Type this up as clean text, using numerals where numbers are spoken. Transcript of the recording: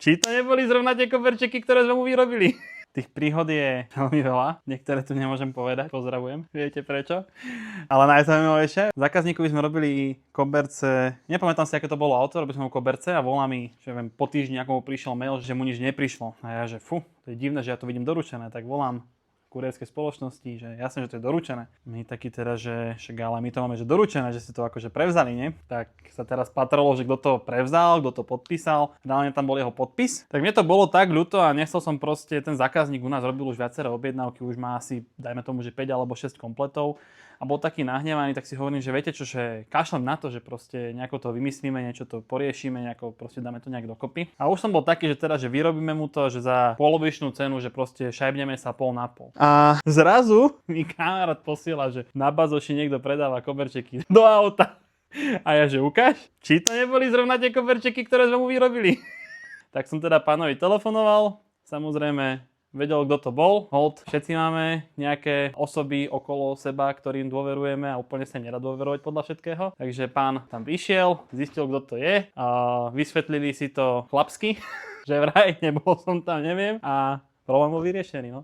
Či to neboli zrovna tie koberčeky, ktoré sme mu vyrobili? Tých príhod je veľmi veľa, niektoré tu nemôžem povedať, pozdravujem, viete prečo. Ale najzaujímavejšie, zákazníkovi sme robili koberce, nepamätám si, aké to bolo auto, robili sme mu koberce a volá mi, že viem, po týždni, ako mu prišiel mail, že mu nič neprišlo. A ja, že to je divné, že ja to vidím doručené, tak volám kurierskej spoločnosti, že jasne, že to je doručené. My taký teda, že však ale my to máme, že doručené, že si to akože prevzali, nie? Tak sa teraz patralo, že kto to prevzal, kto to podpísal. Reálne tam bol jeho podpis. Tak mne to bolo tak ľúto a nechcel som proste, ten zákazník u nás robil už viaceré objednávky, už má asi, dajme tomu, že 5 alebo 6 kompletov. A bol taký nahnevaný, tak si hovorím, že viete čo, že kašlem na to, že proste nejako to vymyslíme, niečo to poriešime, nejako proste dáme to nejak dokopy. A už som bol taký, že teda, že vyrobíme mu to, že za polovičnú cenu, že proste šajbneme sa pol na pol. A zrazu mi kamarát posiela, že na bazoši niekto predáva koberčeky do auta. A ja, že ukáž, či to neboli zrovna tie koberčeky, ktoré sme mu vyrobili. Tak som teda pánovi telefonoval, samozrejme vedel, kto to bol. Hold, všetci máme nejaké osoby okolo seba, ktorým dôverujeme a úplne sa nedá dôverovať podľa všetkého. Takže pán tam vyšiel, zistil, kto to je a vysvetlili si to chlapsky, že vraj nebol som tam, neviem, a problém bol vyriešený, no.